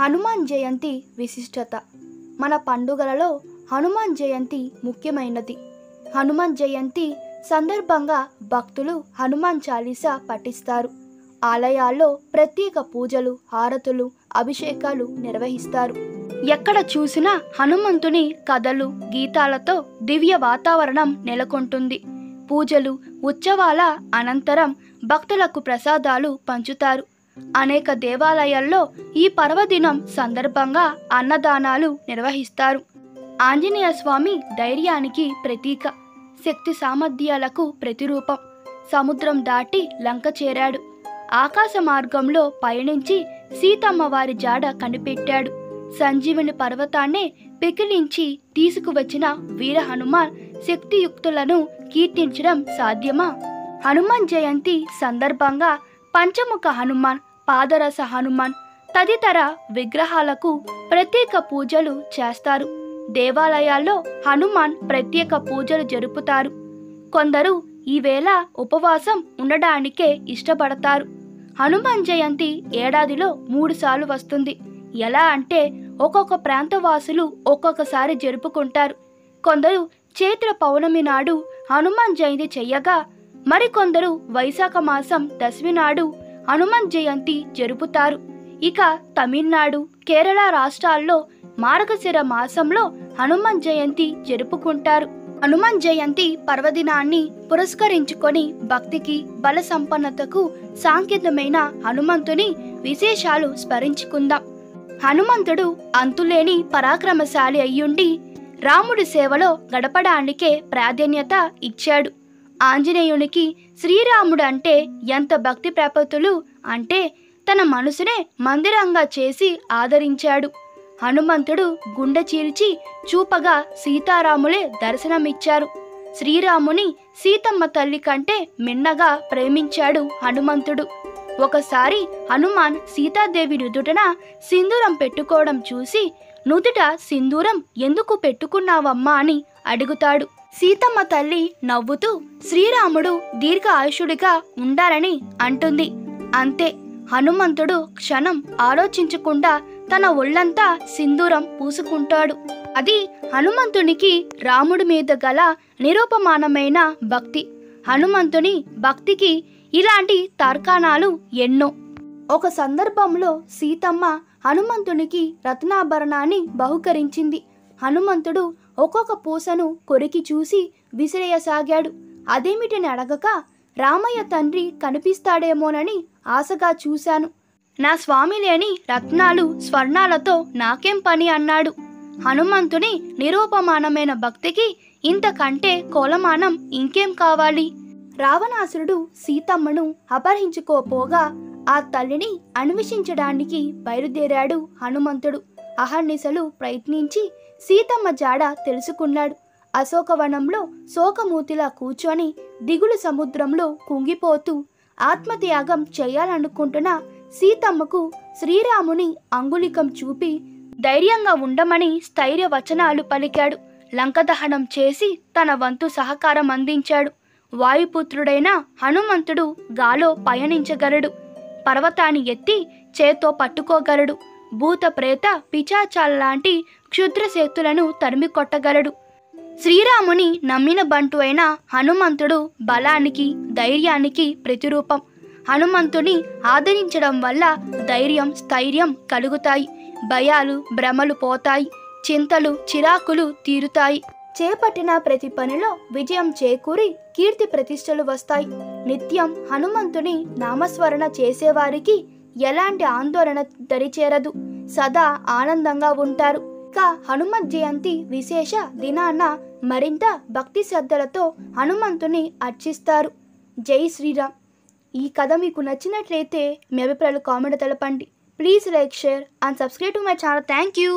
హనుమాన్ జయంతి విశిష్టత. మన పండుగలలో హనుమాన్ జయంతి ముఖ్యమైనది. హనుమాన్ జయంతి సందర్భంగా భక్తులు హనుమాన్ చాలీసా పఠిస్తారు. ఆలయాల్లో ప్రత్యేక పూజలు, హారతులు, అభిషేకాలు నిర్వహిస్తారు. ఎక్కడ చూసినా హనుమంతుని కథలు, గీతాలతో దివ్య వాతావరణం నెలకొంటుంది. పూజలు, ఉత్సవాల అనంతరం భక్తులకు ప్రసాదాలు పంచుతారు. అనేక దేవాలయాల్లో ఈ పర్వదినం సందర్భంగా అన్నదానాలు నిర్వహిస్తారు. ఆంజనేయ స్వామి ధైర్యానికి ప్రతీక, శక్తి సామర్థ్యాలకు ప్రతిరూపం. సముద్రం దాటి లంక చేరాడు. ఆకాశ మార్గంలో పయనించి సీతమ్మ వారి జాడ కనిపెట్టాడు. సంజీవిని పర్వతాన్నే పెకిలించి తీసుకువచ్చిన వీర హనుమాన్ శక్తియుక్తులను కీర్తించడం సాధ్యమా? హనుమాన్ జయంతి సందర్భంగా పంచముఖ హనుమాన్, పాదరస హనుమాన్ తదితర విగ్రహాలకు ప్రత్యేక పూజలు చేస్తారు. దేవాలయాల్లో హనుమాన్ ప్రత్యేక పూజలు జరుపుతారు. కొందరు ఈవేళ ఉపవాసం ఉండడానికే ఇష్టపడతారు. హనుమాన్ జయంతి ఏడాదిలో 3 సార్లు వస్తుంది. ఎలా అంటే ఒక్కొక్క ప్రాంతవాసులు ఒక్కొక్కసారి జరుపుకుంటారు. కొందరు చైత్ర పౌర్ణమి నాడు హనుమాన్ జయంతి చెయ్యగా, మరికొందరు వైశాఖ మాసం దశమి నాడు హనుమాన్ జయంతి జరుపుతారు. ఇక తమిళనాడు, కేరళ రాష్ట్రాల్లో మార్గశిర మాసంలో హనుమాన్ జయంతి జరుపుకుంటారు. హనుమాన్ జయంతి పర్వదినాన్ని పురస్కరించుకొని భక్తికి, బల సంపన్నతకు సాంకేతమైన హనుమంతుని విశేషాలు స్మరించుకుందాం. హనుమంతుడు అంతులేని పరాక్రమశాలి అయ్యుండి రాముడి సేవలో గడపడానికే ప్రాధాన్యత ఇచ్చాడు. ఆంజనేయునికి శ్రీరాముడు అంటే ఎంత భక్తి ప్రపత్తులు అంటే తన మనసునే మందిరంగా చేసి ఆదరించాడు. హనుమంతుడు గుండె చీల్చి చూపగా సీతారాములే దర్శనమిచ్చారు. శ్రీరాముని సీతమ్మ తల్లి కంటే మిన్నగా ప్రేమించాడు హనుమంతుడు. ఒకసారి హనుమాన్ సీతాదేవి నుదుటన సింధూరం పెట్టుకోవడం చూసి, నుదుట సింధూరం ఎందుకు పెట్టుకున్నావమ్మా అని అడుగుతాడు. సీతమ్మ తల్లి నవ్వుతూ శ్రీరాముడు దీర్ఘ ఆయుషుడిగా ఉండాలని అంటుంది. అంతే, హనుమంతుడు క్షణం ఆలోచించకుండా తన ఒళ్ళంతా సింధూరం పూసుకుంటాడు. అది హనుమంతునికి రాముడి మీద గల నిరూపమానమైన భక్తి. హనుమంతుని భక్తికి ఇలాంటి తర్కాణాలు ఎన్నో. ఒక సందర్భంలో సీతమ్మ హనుమంతునికి రత్నాభరణాన్ని బహుకరించింది. హనుమంతుడు ఒక్కొక్క పూసను కొరికి చూసి విసిరేయసాగాడు. అదేమిటని అడగక, రామయ్య తండ్రి కనిపిస్తాడేమోనని ఆశగా చూశాను. నా స్వామి లేని రత్నాలు, స్వర్ణాలతో నాకేం పని అన్నాడు. హనుమంతుని నిరూపమానమైన భక్తికి ఇంతకంటే కోలమానం ఇంకేం కావాలి? రావణాసురుడు సీతమ్మను అపహరించుకోపోగా ఆ తల్లిని అన్వేషించడానికి బయలుదేరాడు హనుమంతుడు. అహర్నిశలు ప్రయత్నించి సీతమ్మ జాడ తెలుసుకున్నాడు. అశోకవనంలో శోకమూతిలా కూర్చొని దిగులు సముద్రంలో కుంగిపోతూ ఆత్మత్యాగం చేయాలనుకుంటున్న సీతమ్మకు శ్రీరాముని అంగుళికం చూపి ధైర్యంగా ఉండమని స్థైర్య వచనాలు పలికాడు. లంకదహనం చేసి తన వంతు సహకారం అందించాడు. వాయుపుత్రుడైన హనుమంతుడు గాలో పయనించగలడు. పర్వతాన్ని ఎత్తి చేత్తో పట్టుకోగలడు. భూత ప్రేత పిశాచాల్లాంటి క్షుద్ర శక్తులను తరిమి కొట్టగలడు. శ్రీరాముని నమ్మిన బంటు అయిన హనుమంతుడు బలానికి, ధైర్యానికి ప్రతిరూపం. హనుమంతుని ఆదరించడం వల్ల ధైర్యం, స్థైర్యం కలుగుతాయి. భయాలు, భ్రమలు పోతాయి. చింతలు, చిరాకులు తీరుతాయి. చేపట్టిన ప్రతి పనిలో విజయం చేకూరి కీర్తి ప్రతిష్టలు వస్తాయి. నిత్యం హనుమంతుని నామస్మరణ చేసేవారికి ఎలాంటి ఆందోళన దరిచేరదు. సదా ఆనందంగా ఉంటారు. ఇక హనుమత్ జయంతి విశేష దినాన మరింత భక్తి శ్రద్ధలతో హనుమంతుని అర్చిస్తారు. జై శ్రీరామ్. ఈ కథ మీకు నచ్చినట్లయితే మీ అభిప్రాయాలు కామెంట్ తెలపండి. Please like, share and subscribe to my channel. Thank you.